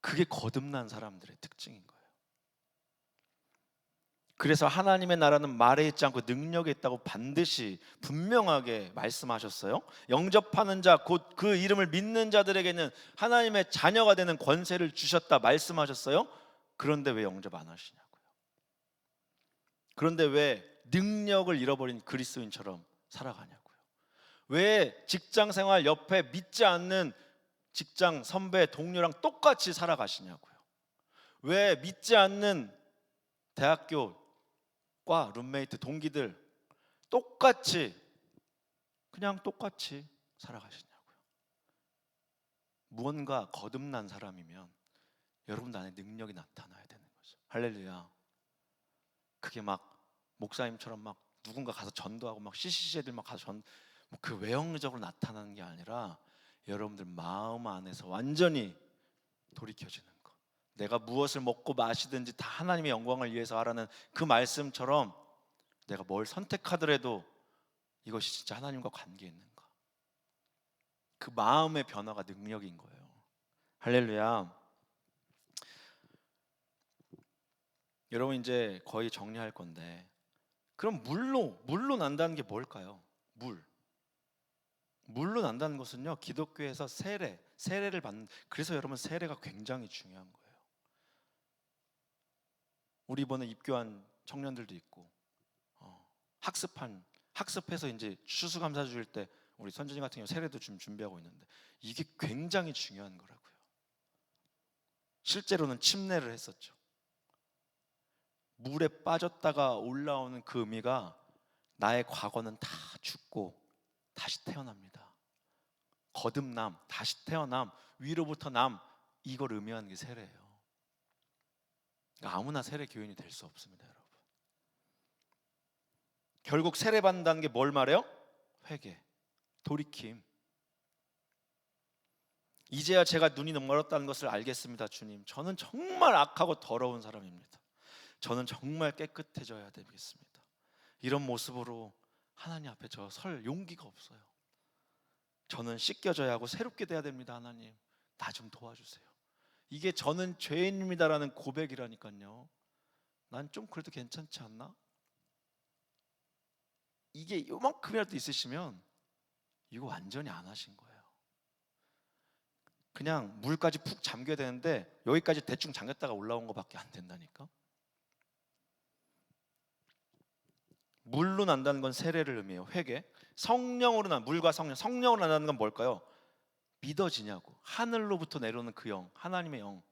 A: 그게 거듭난 사람들의 특징인 거예요. 그래서 하나님의 나라는 말에 있지 않고 능력에 있다고 반드시 분명하게 말씀하셨어요. 영접하는 자, 곧 그 이름을 믿는 자들에게는 하나님의 자녀가 되는 권세를 주셨다 말씀하셨어요. 그런데 왜 영접 안 하시냐고요. 그런데 왜 능력을 잃어버린 그리스도인처럼 살아가냐고요. 왜 직장 생활 옆에 믿지 않는 직장 선배 동료랑 똑같이 살아가시냐고요. 왜 믿지 않는 대학교과 룸메이트 동기들 똑같이 그냥 똑같이 살아가시냐고요. 무언가 거듭난 사람이면 여러분 안에 능력이 나타나야 되는 거죠. 할렐루야. 그게 막 목사님처럼 막 누군가 가서 전도하고 막 CCC 애들 막 가서 그 외형적으로 나타나는 게 아니라 여러분들 마음 안에서 완전히 돌이켜지는 것. 내가 무엇을 먹고 마시든지 다 하나님의 영광을 위해서 하라는 그 말씀처럼 내가 뭘 선택하더라도 이것이 진짜 하나님과 관계 있는가? 그 마음의 변화가 능력인 거예요. 할렐루야. 여러분 이제 거의 정리할 건데, 그럼 물로 난다는 게 뭘까요? 물로 난다는 것은요, 기독교에서 세례를 받는, 그래서 여러분 세례가 굉장히 중요한 거예요. 우리 이번에 입교한 청년들도 있고, 학습해서 이제 추수감사 주일 때 우리 선진이 같은 경우 세례도 좀 준비하고 있는데, 이게 굉장히 중요한 거라고요. 실제로는 침례를 했었죠. 물에 빠졌다가 올라오는 그 의미가 나의 과거는 다 죽고 다시 태어납니다. 거듭남, 다시 태어남, 위로부터 남, 이걸 의미하는 게 세례예요. 그러니까 아무나 세례 교인이 될 수 없습니다, 여러분. 결국 세례 받는다는 게 뭘 말해요? 회개, 돌이킴. 이제야 제가 눈이 너무 멀었다는 것을 알겠습니다, 주님. 저는 정말 악하고 더러운 사람입니다. 저는 정말 깨끗해져야 되겠습니다. 이런 모습으로 하나님 앞에 저 설 용기가 없어요. 저는 씻겨져야 하고 새롭게 돼야 됩니다. 하나님, 나 좀 도와주세요. 이게 저는 죄인입니다라는 고백이라니까요. 난 좀 그래도 괜찮지 않나? 이게 요만큼이라도 있으시면 이거 완전히 안 하신 거예요. 그냥 물까지 푹 잠겨야 되는데 여기까지 대충 잠겼다가 올라온 것밖에 안 된다니까. 물로 난다는 건 세례를 의미해요. 회개. 성령으로 난, 물과 성령으로 난다는 건 뭘까요? 믿어지냐고. 하늘로부터 내려오는 그 영, 하나님의 영.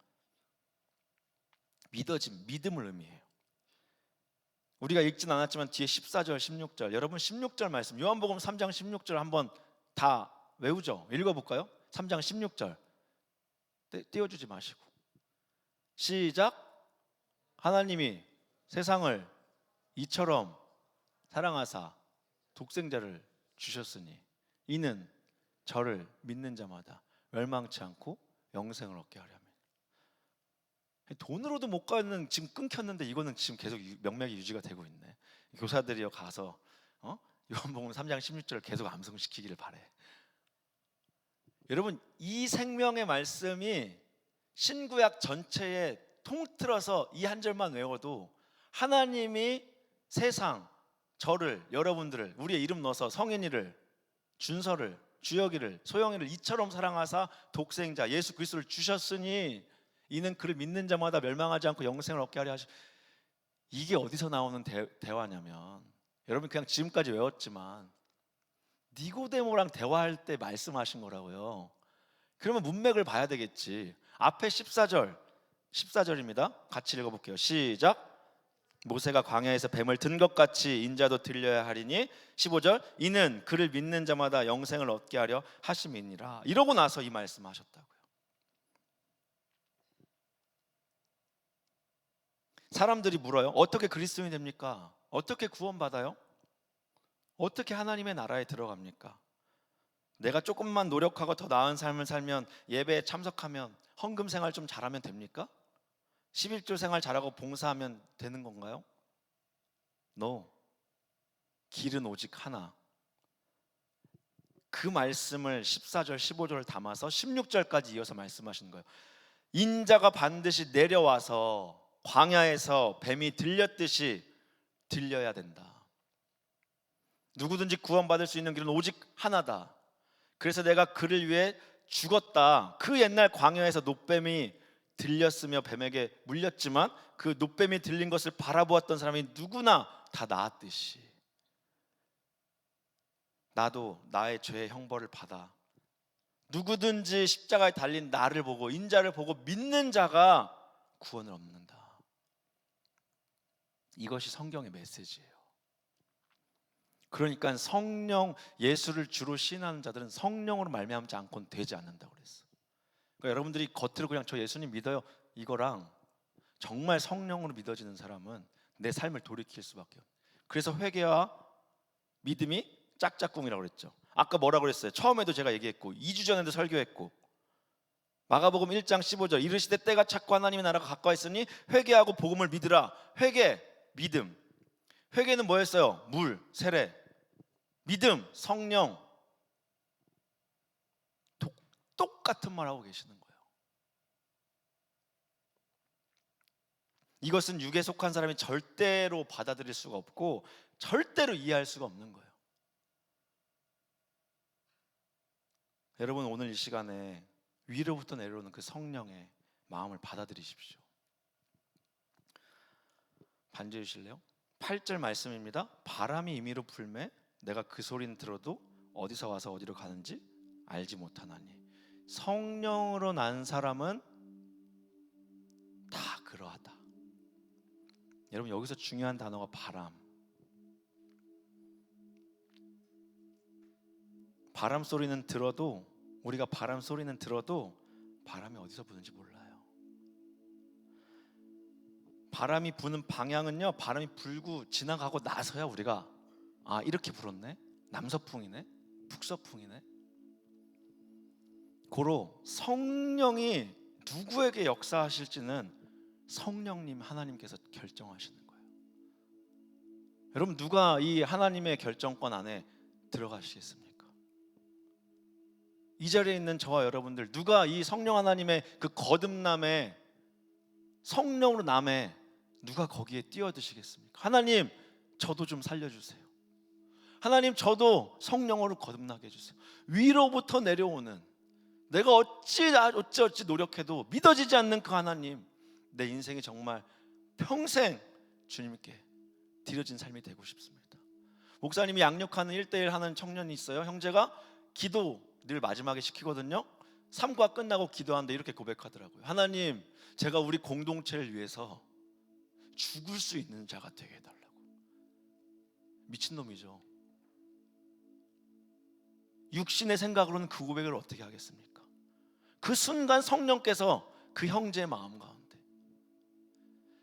A: 믿음을 의미해요. 우리가 읽진 않았지만 뒤에 14절, 16절, 여러분 16절 말씀, 요한복음 3장 16절 한번 다 외우죠. 읽어볼까요? 3장 16절 띄워주지 마시고 시작. 하나님이 세상을 이처럼 사랑하사 독생자를 주셨으니 이는 저를 믿는 자마다 멸망치 않고 영생을 얻게 하려 함이라. 돈으로도 못 가는, 지금 끊겼는데 이거는 지금 계속 명맥이 유지가 되고 있네. 교사들이요 가서 요한복음 3장 16절을 계속 암송시키기를 바래. 여러분, 이 생명의 말씀이 신구약 전체에 통틀어서 이 한 절만 외워도 하나님이 세상, 저를, 여러분들을, 우리의 이름 넣어서 성인이를, 준서를, 주혁이를, 소영이를 이처럼 사랑하사 독생자 예수 그리스도를 주셨으니 이는 그를 믿는 자마다 멸망하지 않고 영생을 얻게 하려 하시. 이게 어디서 나오는 대화냐면, 여러분 그냥 지금까지 외웠지만 니고데모랑 대화할 때 말씀하신 거라고요. 그러면 문맥을 봐야 되겠지. 앞에 14절입니다. 같이 읽어볼게요. 시작. 모세가 광야에서 뱀을 든 것 같이 인자도 들려야 하리니 15절. 이는 그를 믿는 자마다 영생을 얻게 하려 하심이니라. 이러고 나서 이 말씀하셨다고요. 사람들이 물어요. 어떻게 그리스도인이 됩니까? 어떻게 구원받아요? 어떻게 하나님의 나라에 들어갑니까? 내가 조금만 노력하고 더 나은 삶을 살면, 예배에 참석하면, 헌금 생활 좀 잘하면 됩니까? 11조 생활 잘하고 봉사하면 되는 건가요? No. 길은 오직 하나. 그 말씀을 14절, 15절을 담아서 16절까지 이어서 말씀하시는 거예요. 인자가 반드시 내려와서 광야에서 뱀이 들렸듯이 들려야 된다. 누구든지 구원받을 수 있는 길은 오직 하나다. 그래서 내가 그를 위해 죽었다. 그 옛날 광야에서 놋뱀이 들렸으며 뱀에게 물렸지만 그 놋뱀이 들린 것을 바라보았던 사람이 누구나 다 나았듯이 나도 나의 죄의 형벌을 받아 누구든지 십자가에 달린 나를 보고, 인자를 보고 믿는 자가 구원을 얻는다. 이것이 성경의 메시지예요. 그러니까 성령, 예수를 주로 신하는 자들은 성령으로 말미암지 않고는 되지 않는다고 그랬어. 그러니까 여러분들이 겉으로 그냥 저 예수님 믿어요 이거랑 정말 성령으로 믿어지는 사람은 내 삶을 돌이킬 수밖에 없어요. 그래서 회개와 믿음이 짝짝꿍이라고 그랬죠. 아까 뭐라고 그랬어요? 처음에도 제가 얘기했고 2주 전에도 설교했고, 마가복음 1장 15절 이르시되 때가 찼고 하나님의 나라가 가까이 있으니 회개하고 복음을 믿으라. 회개, 믿음. 회개는 뭐였어요? 물, 세례. 믿음, 성령 똑같은 말 하고 계시는 거예요. 이것은 육에 속한 사람이 절대로 받아들일 수가 없고 절대로 이해할 수가 없는 거예요. 여러분, 오늘 이 시간에 위로부터 내려오는 그 성령의 마음을 받아들이십시오. 반주해 주실래요? 8절 말씀입니다. 바람이 임의로 불매 내가 그 소리는 들어도 어디서 와서 어디로 가는지 알지 못하나니 성령으로 난 사람은 다 그러하다. 여러분, 여기서 중요한 단어가 바람. 바람 소리는 들어도, 우리가 바람 소리는 들어도 바람이 어디서 부는지 몰라요. 바람이 부는 방향은요, 바람이 불고 지나가고 나서야 우리가 이렇게 불었네, 남서풍이네, 북서풍이네. 고로 성령이 누구에게 역사하실지는 성령님 하나님께서 결정하시는 거예요. 여러분, 누가 이 하나님의 결정권 안에 들어가시겠습니까? 이 자리에 있는 저와 여러분들, 누가 이 성령 하나님의 그 거듭남에, 성령으로 남에 누가 거기에 뛰어드시겠습니까? 하나님, 저도 좀 살려주세요. 하나님, 저도 성령으로 거듭나게 해주세요. 위로부터 내려오는, 내가 어찌 노력해도 믿어지지 않는 그 하나님, 내 인생이 정말 평생 주님께 드려진 삶이 되고 싶습니다. 목사님이 양육하는 1:1 하는 청년이 있어요. 형제가 기도 늘 마지막에 시키거든요. 삶과 끝나고 기도하는데 이렇게 고백하더라고요. 하나님, 제가 우리 공동체를 위해서 죽을 수 있는 자가 되게 해달라고. 미친놈이죠. 육신의 생각으로는 그 고백을 어떻게 하겠습니까? 그 순간 성령께서 그 형제의 마음 가운데,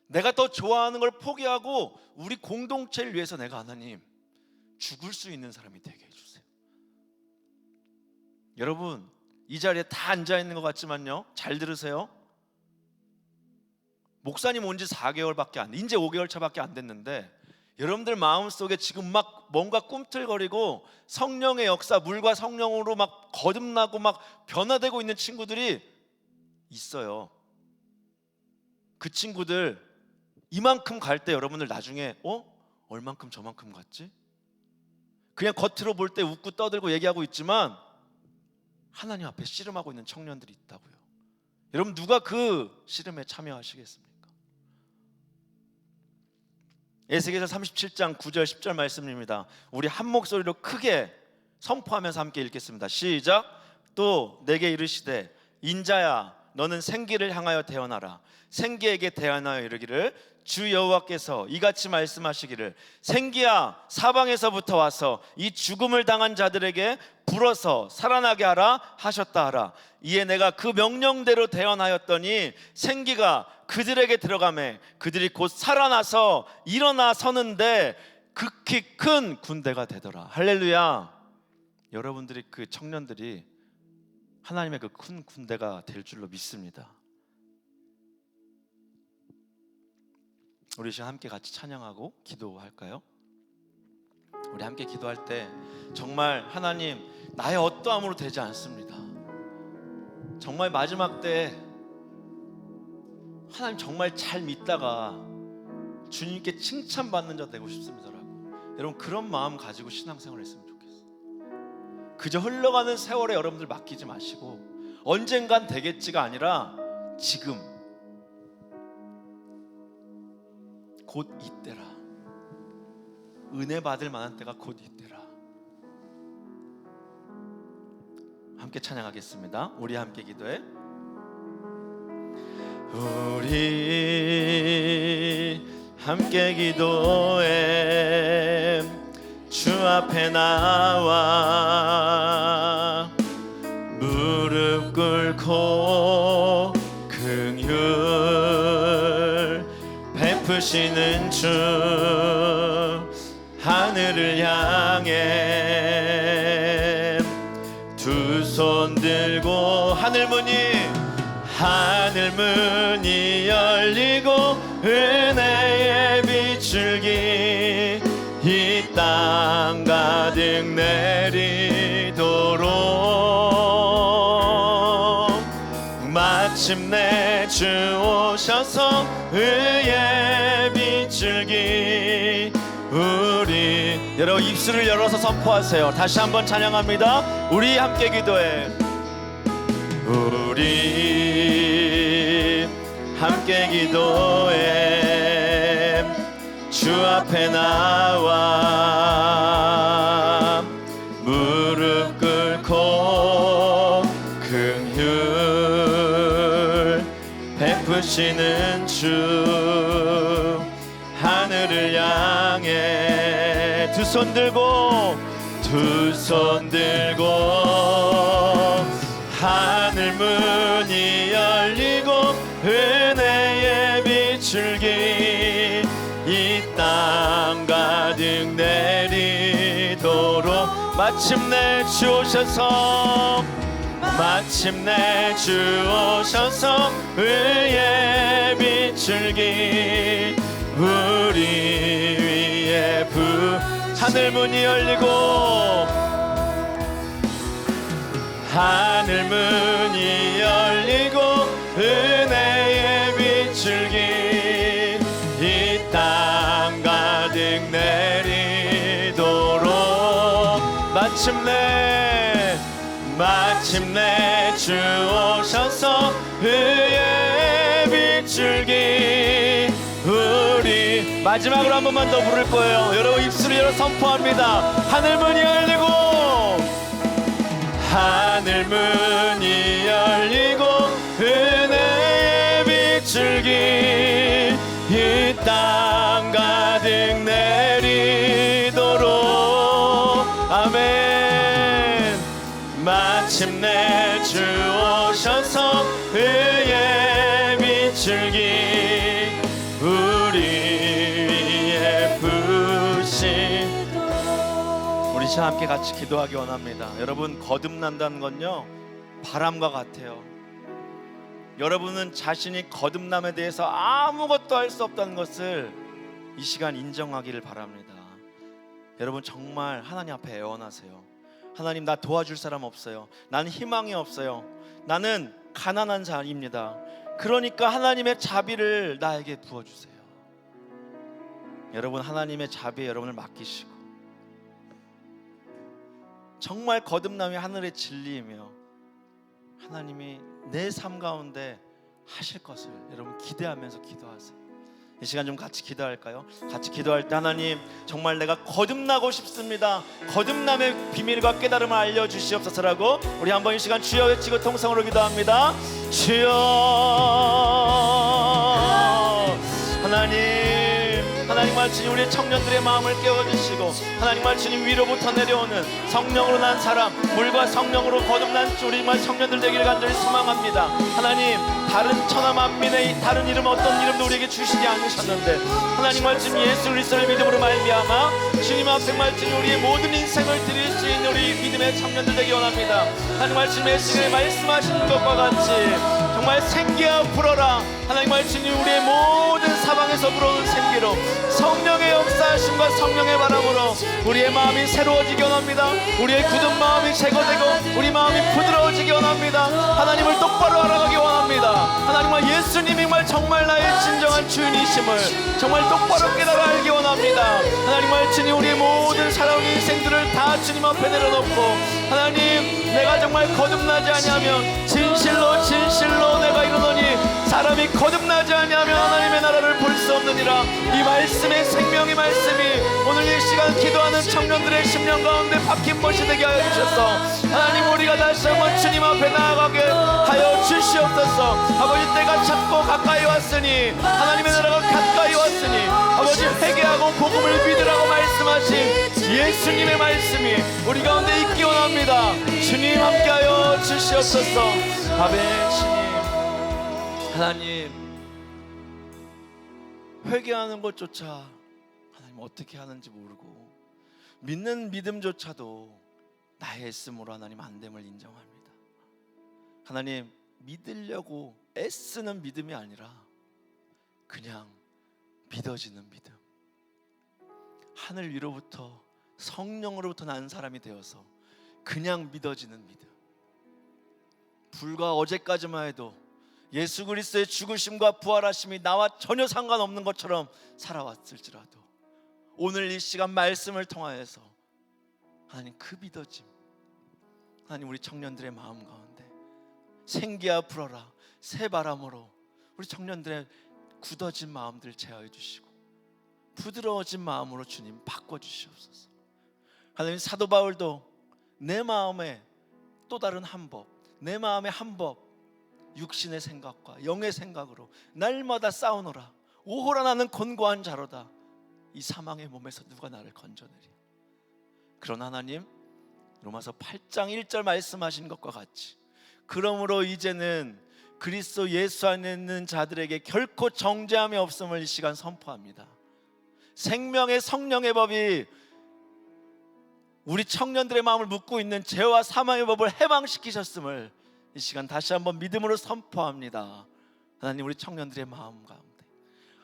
A: 내가 더 좋아하는 걸 포기하고 우리 공동체를 위해서 내가 하나님 죽을 수 있는 사람이 되게 해주세요. 여러분, 이 자리에 다 앉아있는 것 같지만요, 잘 들으세요. 목사님 온 지 4개월밖에 안, 이제 5개월 차밖에 안 됐는데 여러분들 마음속에 지금 막 뭔가 꿈틀거리고 성령의 역사, 물과 성령으로 막 거듭나고 막 변화되고 있는 친구들이 있어요. 그 친구들 이만큼 갈 때 여러분들 나중에 얼만큼 저만큼 갔지? 그냥 겉으로 볼 때 웃고 떠들고 얘기하고 있지만 하나님 앞에 씨름하고 있는 청년들이 있다고요. 여러분, 누가 그 씨름에 참여하시겠습니까? 에스겔서 37장 9절 10절 말씀입니다. 우리 한 목소리로 크게 선포하면서 함께 읽겠습니다. 시작. 또 내게 이르시되 인자야, 너는 생기를 향하여 대언하라. 생기에게 대언하여 이르기를 주 여호와께서 이같이 말씀하시기를 생기야, 사방에서부터 와서 이 죽음을 당한 자들에게 불어서 살아나게 하라 하셨다 하라. 이에 내가 그 명령대로 대언하였더니 생기가 그들에게 들어가매 그들이 곧 살아나서 일어나 서는데 극히 큰 군대가 되더라. 할렐루야. 여러분들이, 그 청년들이 하나님의 그 큰 군대가 될 줄로 믿습니다. 우리 시간 함께 같이 찬양하고 기도할까요? 우리 함께 기도할 때 정말 하나님, 나의 어떠함으로 되지 않습니다. 정말 마지막 때 하나님 정말 잘 믿다가 주님께 칭찬받는 자 되고 싶습니다라고. 여러분, 그런 마음 가지고 신앙생활 했으면 좋겠어요. 그저 흘러가는 세월에 여러분들 맡기지 마시고 언젠간 되겠지가 아니라 지금, 곧 이때라. 은혜 받을 만한 때가 곧 이때라. 함께 찬양하겠습니다. 우리 함께 기도해. 우리 함께 기도해. 주 앞에 나와 무릎 꿇고 긍휼 베푸시는 주, 하늘을 향해 두 손 들고 하늘 문이 열리고 은혜의 비출기 이 땅 가득 내리도록 마침내 주 오셔서 의의 비출기 우리 여러분 입술을 열어서 선포하세요. 다시 한번 찬양합니다. 우리 함께 기도해. 우리 함께 기도해. 주 앞에 나와 무릎 꿇고 긍휼 베푸시는 주 하늘을 향해 두 손 들고 하늘 문이 열리고 은혜의 비출기 이 땅 가득 내리도록 마침내 주 오셔서 의의 비출기 우리 위에 하늘 문이 열리고 은혜의 비출기 이 땅 가득 내리도록 마침내 주 오셔서 의의 비출기 우리 마지막으로 한 번만 더 부를 거예요. 여러분 입술을 열어 선포합니다. 하늘 문이 열리고 은혜의 비출기 이 땅 가득 내리도록 아멘. 마침내 주 오셔서 의의 비출기 우리 위에 우리 자 함께 같이 기도하기 원합니다. 여러분 거듭난다는 건요 바람과 같아요. 여러분은 자신이 거듭남에 대해서 아무것도 할 수 없다는 것을 이 시간 인정하기를 바랍니다. 여러분 정말 하나님 앞에 애원하세요. 하나님 나 도와줄 사람 없어요. 나는 희망이 없어요. 나는 가난한 자입니다. 그러니까 하나님의 자비를 나에게 부어주세요. 여러분 하나님의 자비에 여러분을 맡기시고 정말 거듭남이 하늘의 진리이며 하나님이 내 삶 가운데 하실 것을 여러분 기대하면서 기도하세요. 이 시간 좀 같이 기도할까요? 같이 기도할 때 하나님 정말 내가 거듭나고 싶습니다. 거듭남의 비밀과 깨달음을 알려주시옵소서라고 우리 한번 이 시간 주여 외치고 통성으로 기도합니다. 주여 하나님 말씀 우리 청년들의 마음을 깨워주시고 하나님 말씀 위로부터 내려오는 성령으로 난 사람 물과 성령으로 거듭난 우리 청년들 되기를 간절히 소망합니다. 하나님 다른 천하 만민의 다른 이름 어떤 이름도 우리에게 주시지 않으셨는데 하나님 말씀 예수 그리스도를 믿음으로 말미암아 주님 앞에 말씀 우리의 모든 인생을 드릴 수 있는 우리 믿음의 청년들 되기 원합니다. 하나님 말씀의 시간에 말씀하시는 것과 같이 정말 생기야 불어라. 하나님 말씀이 우리의 모든 사방에서 불어오는 생기로 성령의 역사하심과 성령의 바람으로 우리의 마음이 새로워지기 원합니다. 우리의 굳은 마음이 제거되고 우리 마음이 부드러워지기 원합니다. 하나님을 똑바로 알아가기 원합니다. 하나님과 예수님이 정말 나의 진정한 주인이심을 정말 똑바로 깨달아 알기 원합니다. 하나님 말씀이 우리의 모든 살아온 인생들을 다 주님 앞에 내려놓고 하나님 내가 정말 거듭나지 아니하면 진실로 내가 이르노니 사람이 거듭나지 아니하면 하나님의 나라를 볼 수 없느니라. 이 말씀의 생명의 말씀이 오늘 이 시간 기도하는 청년들의 심령 가운데 박힌 못이 되게 하여 주셔서 하나님 우리가 다시 한번 주님 앞에 나아가게 하여 주시옵소서. 아버지 때가 찼고 가까이 왔으니 하나님의 나라가 가까이 왔으니 아버지 회개하고 복음을 믿으라고 말씀하신 예수님의 말씀이 우리 가운데 있기 원합니다. 주님 함께하여 주시옵소서. 아멘. 주님 하나님 회개하는 것조차 하나님 어떻게 하는지 모르고 믿는 믿음조차도 나의 애씀으로 하나님 안됨을 인정합니다. 하나님 믿으려고 애쓰는 믿음이 아니라 그냥 믿어지는 믿음 하늘 위로부터 성령으로부터 난 사람이 되어서 그냥 믿어지는 믿음. 불과 어제까지만 해도 예수 그리스도의 죽으심과 부활하심이 나와 전혀 상관없는 것처럼 살아왔을지라도 오늘 이 시간 말씀을 통하여서 하나님 그 믿어짐, 하나님 우리 청년들의 마음 가운데 생기야 불어라 새 바람으로 우리 청년들의 굳어진 마음들 제어해 주시고 부드러워진 마음으로 주님 바꿔주시옵소서. 하나님 사도 바울도 내 마음에 또 다른 한 법, 내 마음의 한 법, 육신의 생각과 영의 생각으로 날마다 싸우노라. 오호라 나는 곤고한 자로다. 이 사망의 몸에서 누가 나를 건져내리. 그러나 하나님 로마서 8장 1절 말씀하신 것과 같이 그러므로 이제는 그리스도 예수 안에 있는 자들에게 결코 정죄함이 없음을 이 시간 선포합니다. 생명의 성령의 법이 우리 청년들의 마음을 묶고 있는 죄와 사망의 법을 해방시키셨음을 이 시간 다시 한번 믿음으로 선포합니다. 하나님 우리 청년들의 마음 가운데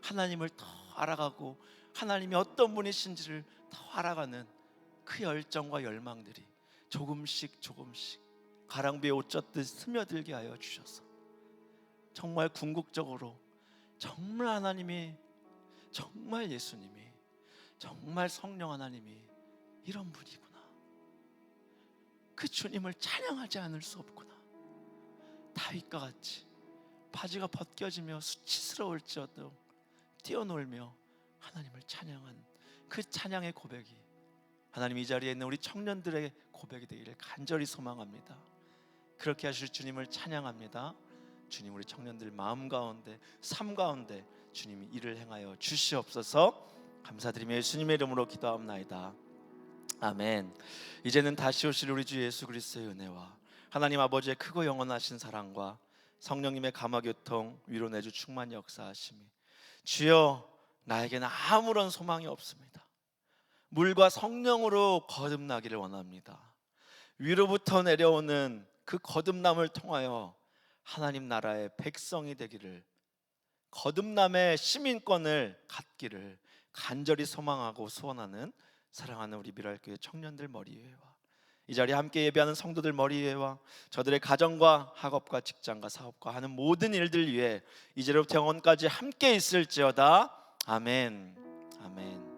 A: 하나님을 더 알아가고 하나님이 어떤 분이신지를 더 알아가는 그 열정과 열망들이 조금씩 가랑비에 옷 젖듯 스며들게 하여 주셔서 정말 궁극적으로 정말 하나님이, 정말 예수님이, 정말 성령 하나님이 이런 분이구나, 그 주님을 찬양하지 않을 수 없구나. 다윗과 같이 바지가 벗겨지며 수치스러울지어도 뛰어놀며 하나님을 찬양한 그 찬양의 고백이 하나님 이 자리에 있는 우리 청년들의 고백이 되기를 간절히 소망합니다. 그렇게 하실 주님을 찬양합니다. 주님 우리 청년들 마음 가운데 삶 가운데 주님이 일을 행하여 주시옵소서. 감사드리며 예수님의 이름으로 기도하옵나이다. 아멘. 이제는 다시 오실 우리 주 예수 그리스도의 은혜와 하나님 아버지의 크고 영원하신 사랑과 성령님의 감화교통 위로 내주 충만 역사하심이 주여 나에게는 아무런 소망이 없습니다. 물과 성령으로 거듭나기를 원합니다. 위로부터 내려오는 그 거듭남을 통하여 하나님 나라의 백성이 되기를, 거듭남의 시민권을 갖기를 간절히 소망하고 소원하는 사랑하는 우리 미랄교회 청년들 머리회와 이 자리에 함께 예배하는 성도들 머리회와 저들의 가정과 학업과 직장과 사업과 하는 모든 일들 위해 이제로부터 영원까지 함께 있을지어다. 아멘. 아멘.